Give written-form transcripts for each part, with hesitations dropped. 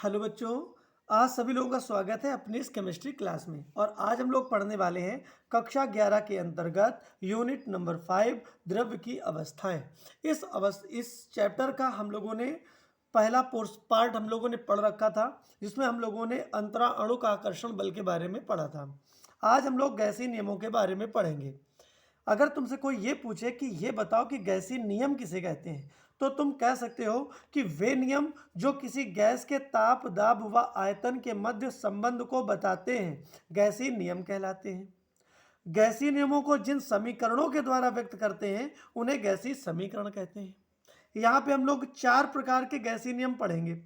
Hello बच्चों। आज सभी लोगों का स्वागत है अपनी इस केमिस्ट्री क्लास में। और आज हम लोग पढ़ने वाले हैं कक्षा 11 के अंतर्गत यूनिट नंबर 5 द्रव्य की अवस्थाएं। इस चैप्टर का हम लोगों ने पहला पार्ट हम लोगों ने पढ़ रखा था, जिसमें हम लोगों ने अंतरा अणु का आकर्षण बल के बारे में पढ़ा था। आज हम लोग गैसीय नियमों के बारे में पढ़ेंगे। अगर तुमसे कोई ये पूछे कि ये बताओ कि गैसीय नियम किसे कहते हैं, तो तुम कह सकते हो कि वे नियम जो किसी गैस के ताप, दाब व आयतन के मध्य संबंध को बताते हैं, गैसीय नियम कहलाते हैं। गैसीय नियमों को जिन समीकरणों के द्वारा व्यक्त करते हैं, उन्हें गैसीय समीकरण कहते हैं। यहाँ पे हम लोग 4 प्रकार के गैसीय नियम पढ़ेंगे।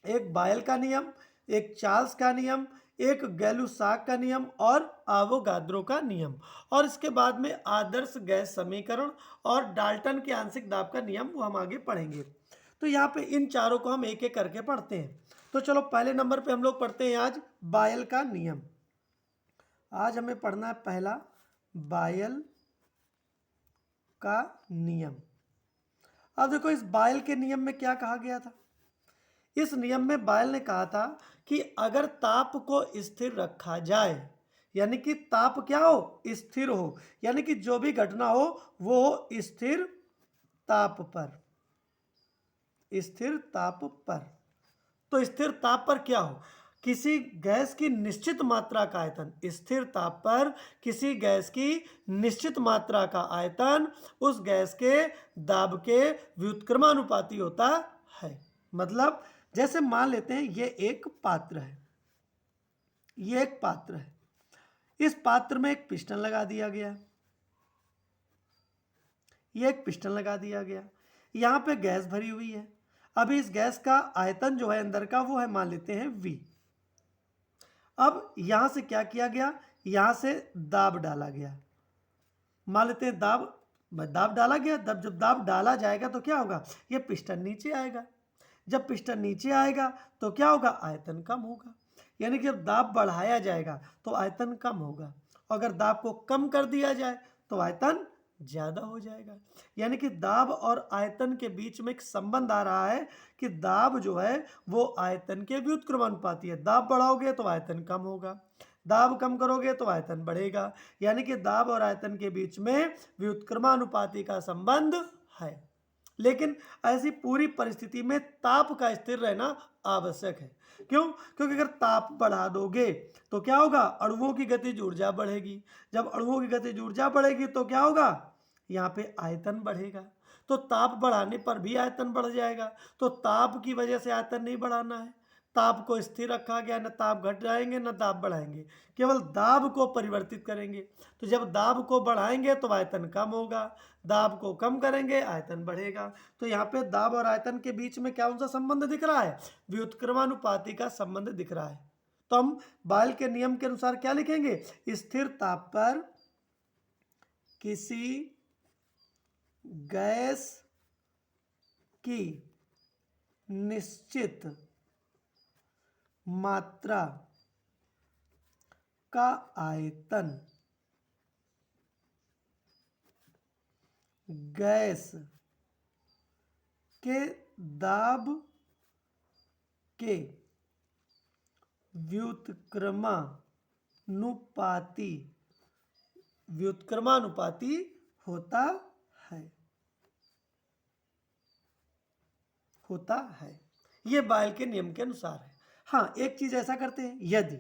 एक बायल का नियम, एक चार्ल्स का नियम, एक गैलुसाक का नियम और आवोगाद्रो का नियम। और इसके बाद में आदर्श गैस समीकरण और डाल्टन के आंशिक दाब का नियम वो हम आगे पढ़ेंगे। तो यहाँ पे इन चारों को हम एक एक करके पढ़ते हैं। तो चलो पहले नंबर पे हम लोग पढ़ते हैं आज बायल का नियम। आज हमें पढ़ना है पहला बायल का नियम। अब देखो इस बायल के नियम में क्या कहा गया था। इस नियम में बायल ने कहा था कि अगर ताप को स्थिर रखा जाए, यानी कि ताप क्या हो, स्थिर हो, यानी कि जो भी घटना हो वो हो स्थिर ताप पर। स्थिर ताप पर, तो स्थिर ताप पर क्या हो, किसी गैस की निश्चित मात्रा का आयतन, स्थिर ताप पर किसी गैस की निश्चित मात्रा का आयतन उस गैस के दाब के व्युत्क्रमानुपाती होता है। मतलब जैसे मान लेते हैं ये एक पात्र है, ये एक पात्र है, इस पात्र में एक पिस्टन लगा दिया गया, ये एक पिस्टन लगा दिया गया, यहां पे गैस भरी हुई है। अभी इस गैस का आयतन जो है अंदर का वो है, मान लेते हैं V। अब यहां से क्या किया गया, यहां से दाब डाला गया, मान लेते हैं दाब डाला गया। जब दाब डाला जाएगा तो क्या होगा, ये पिस्टन नीचे आएगा। जब पिस्टन नीचे आएगा तो क्या होगा, आयतन कम होगा। यानी कि जब दाब बढ़ाया जाएगा तो आयतन कम होगा, अगर दाब को कम कर दिया जाए तो आयतन ज्यादा हो जाएगा। यानी कि दाब और आयतन के बीच में एक संबंध आ रहा है कि दाब जो है वो आयतन के व्युत्क्रमानुपाती है। दाब बढ़ाओगे तो आयतन कम होगा, दाब कम करोगे तो आयतन बढ़ेगा। यानी कि दाब और आयतन के बीच में व्युत्क्रमानुपाती का संबंध है। लेकिन ऐसी पूरी परिस्थिति में ताप का स्थिर रहना आवश्यक है। क्यों? क्योंकि अगर ताप बढ़ा दोगे तो क्या होगा, अणुओं की गतिज ऊर्जा बढ़ेगी। जब अणुओं की गतिज ऊर्जा बढ़ेगी तो क्या होगा, यहाँ पे आयतन बढ़ेगा। तो ताप बढ़ाने पर भी आयतन बढ़ जाएगा। तो ताप की वजह से आयतन नहीं बढ़ाना है, ताप को स्थिर रखा गया, न ताप घट जाएंगे न दाब बढ़ाएंगे, केवल दाब को परिवर्तित करेंगे। तो जब दाब को बढ़ाएंगे तो आयतन कम होगा, दाब को कम करेंगे आयतन बढ़ेगा। तो यहाँ पे दाब और आयतन के बीच में क्या उनका संबंध दिख रहा है, व्युत्क्रमानुपाती का संबंध दिख रहा है। तो हम बायल के नियम के अनुसार क्या लिखेंगे, स्थिर ताप पर किसी गैस की निश्चित मात्रा का आयतन गैस के दाब के व्युत्क्रमानुपाती होता है। ये बायल के नियम के अनुसार है। हाँ, एक चीज ऐसा करते हैं, यदि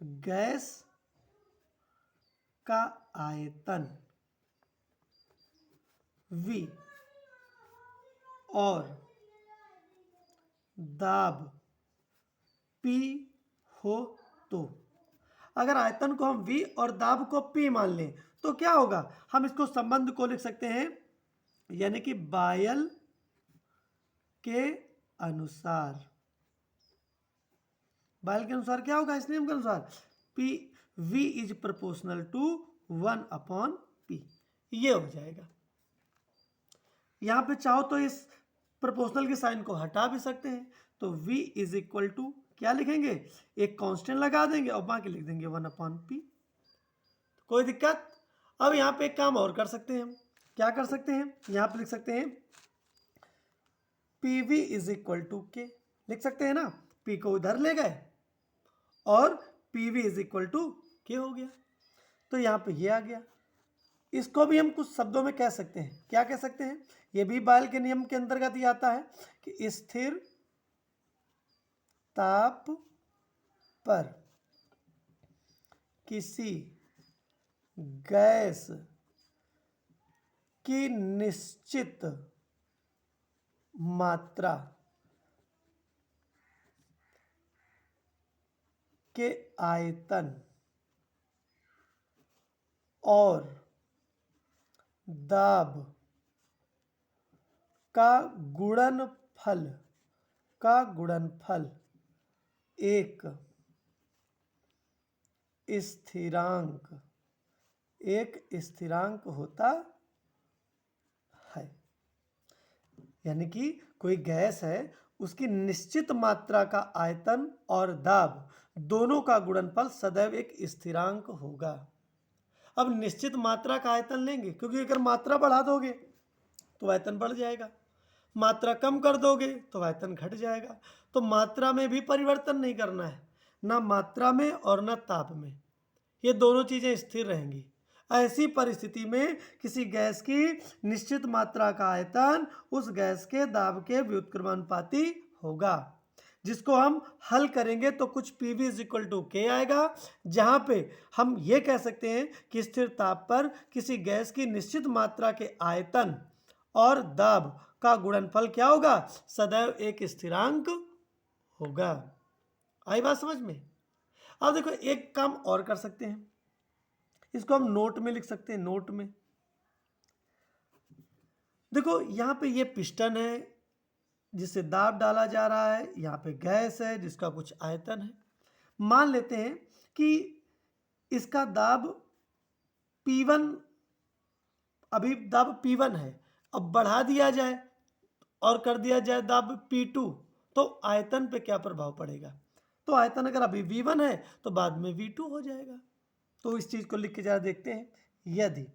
गैस का आयतन V और दाब P हो, तो अगर आयतन को हम V और दाब को P मान लें तो क्या होगा, हम इसको संबंध को लिख सकते हैं, यानी कि बायल के अनुसार, बायल के अनुसार क्या होगा, इस नियम के अनुसार P V is proportional to 1/P, ये हो जाएगा। यहां पे चाहो तो इस प्रोपोर्शनल के साइन को हटा भी सकते हैं। तो V इज इक्वल टू क्या लिखेंगे, एक कांस्टेंट लगा देंगे और बाकी लिख देंगे 1/P। कोई दिक्कत? अब यहाँ पे एक काम और कर सकते हैं हम, क्या कर सकते हैं, यहाँ पे लिख सकते हैं PV इज इक्वल टू के लिख सकते हैं ना, P को उधर ले गए और PV इज इक्वल टू के हो गया। तो यहाँ पे ये आ गया। इसको भी हम कुछ शब्दों में कह सकते हैं, क्या कह सकते हैं, ये भी बायल के नियम के अंतर्गत ही आता है कि स्थिर ताप पर किसी गैस की निश्चित मात्रा के आयतन और दाब का गुणनफल एक स्थिरांक होता है। यानी कि कोई गैस है, उसकी निश्चित मात्रा का आयतन और दाब दोनों का गुणनफल सदैव एक स्थिरांक होगा। अब निश्चित मात्रा का आयतन लेंगे, क्योंकि अगर मात्रा बढ़ा दोगे तो आयतन बढ़ जाएगा, मात्रा कम कर दोगे तो आयतन घट जाएगा। तो मात्रा में भी परिवर्तन नहीं करना है, ना मात्रा में और ना ताप में, ये दोनों चीज़ें स्थिर रहेंगी। ऐसी परिस्थिति में किसी गैस की निश्चित मात्रा का आयतन उस गैस के दाब के व्युत्क्रमानुपाती होगा, जिसको हम हल करेंगे तो कुछ PV इज इक्वल टू के आएगा, जहाँ पे हम ये कह सकते हैं कि स्थिर ताप पर किसी गैस की निश्चित मात्रा के आयतन और दाब का गुणनफल क्या होगा, सदैव एक स्थिरांक होगा। आई बात समझ में। अब देखो एक काम और कर सकते हैं, इसको हम नोट में लिख सकते हैं। नोट में देखो यहाँ पे ये पिस्टन है जिससे दाब डाला जा रहा है, यहाँ पे गैस है जिसका कुछ आयतन है। मान लेते हैं कि इसका दाब P1, अभी दाब P1 है, अब बढ़ा दिया जाए और कर दिया जाए दाब P2, तो आयतन पे क्या प्रभाव पड़ेगा। तो आयतन अगर अभी V1 है तो बाद में V2 हो जाएगा। तो इस चीज को लिख के जरा देखते हैं। यदि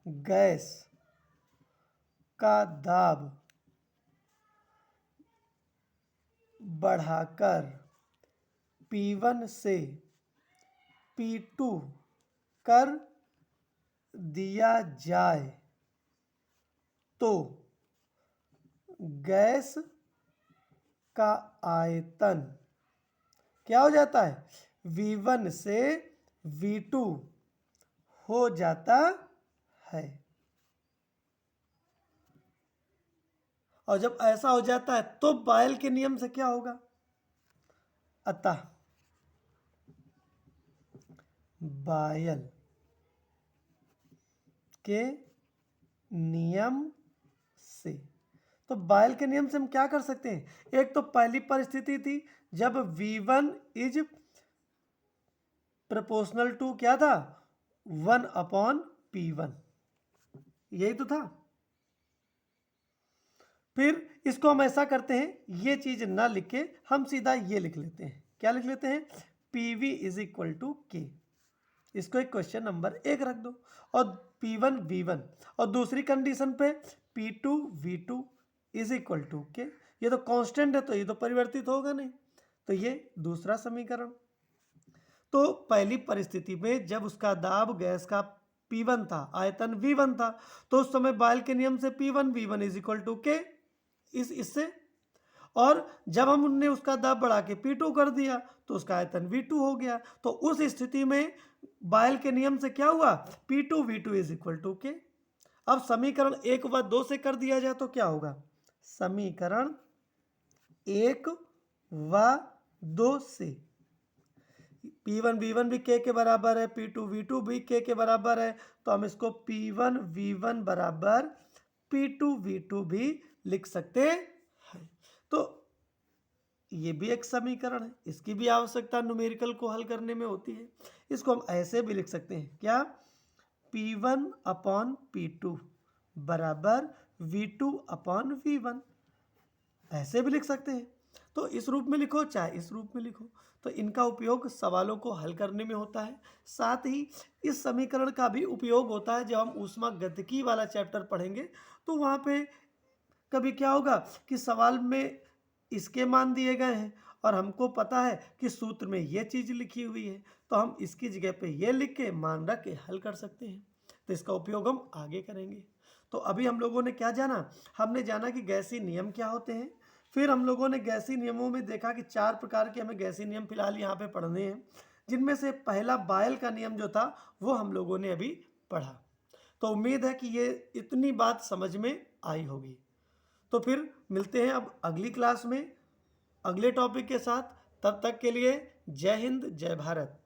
गैस का दाब बढ़ाकर P1 से P2 कर दिया जाए तो गैस का आयतन क्या हो जाता है, V1 से V2 हो जाता है। और जब ऐसा हो जाता है तो बायल के नियम से क्या होगा, अतः बायल के नियम से, तो बायल के नियम से हम क्या कर सकते हैं, एक तो पहली परिस्थिति थी जब V1 इज प्रोपोर्शनल टू क्या था, 1/P1, यही तो था। फिर इसको हम ऐसा करते हैं, ये चीज ना लिख के हम सीधा ये लिख लेते हैं। क्या लिख लेते हैं, PV इज इक्वल टू के। इसको एक क्वेश्चन नंबर 1 रख दो, और P1 V1, और दूसरी कंडीशन पे P2 V2 is equal to के। ये तो कांस्टेंट है तो ये तो परिवर्तित होगा नहीं, तो ये दूसरा समीकरण। तो पहली परिस्थिति में जब उसका दाब गैस का P1 था, आयतन V1 था, तो उस समय बायल के नियम से P1 V1 is equal to के इससे, और जब हम उनने उसका दाब बढ़ा के P2 कर दिया तो उसका आयतन V2 हो गया। तो उस स्थिति में बायल के नियम से क्या हुआ, P2 V2 is equal to के। अब समीकरण 1 व 2 से कर दिया जाए तो क्या होगा, समीकरण 1 व 2 से P1 V1 भी K के बराबर है, P2 V2 भी K के बराबर है, तो हम इसको P1 V1 बराबर P2 V2 भी लिख सकते हैं। तो ये भी एक समीकरण है, इसकी भी आवश्यकता न्यूमेरिकल को हल करने में होती है। इसको हम ऐसे भी लिख सकते हैं, क्या, P1/P2 बराबर V2/V1, ऐसे भी लिख सकते हैं। तो इस रूप में लिखो चाहे इस रूप में लिखो, तो इनका उपयोग सवालों को हल करने में होता है। साथ ही इस समीकरण का भी उपयोग होता है जब हम ऊष्मागतिकी वाला चैप्टर पढ़ेंगे, तो वहाँ पे कभी क्या होगा कि सवाल में इसके मान दिए गए हैं और हमको पता है कि सूत्र में ये चीज़ लिखी हुई है, तो हम इसकी जगह पे ये लिख के मान रख के हल कर सकते हैं। तो इसका उपयोग हम आगे करेंगे। तो अभी हम लोगों ने क्या जाना, हमने जाना कि गैसीय नियम क्या होते हैं। फिर हम लोगों ने गैसीय नियमों में देखा कि 4 प्रकार के हमें गैसीय नियम फिलहाल यहाँ पे पढ़ने हैं, जिनमें से पहला बायल का नियम जो था वो हम लोगों ने अभी पढ़ा। तो उम्मीद है कि ये इतनी बात समझ में आई होगी। तो फिर मिलते हैं अब अगली क्लास में अगले टॉपिक के साथ। तब तक के लिए जय हिंद, जय भारत।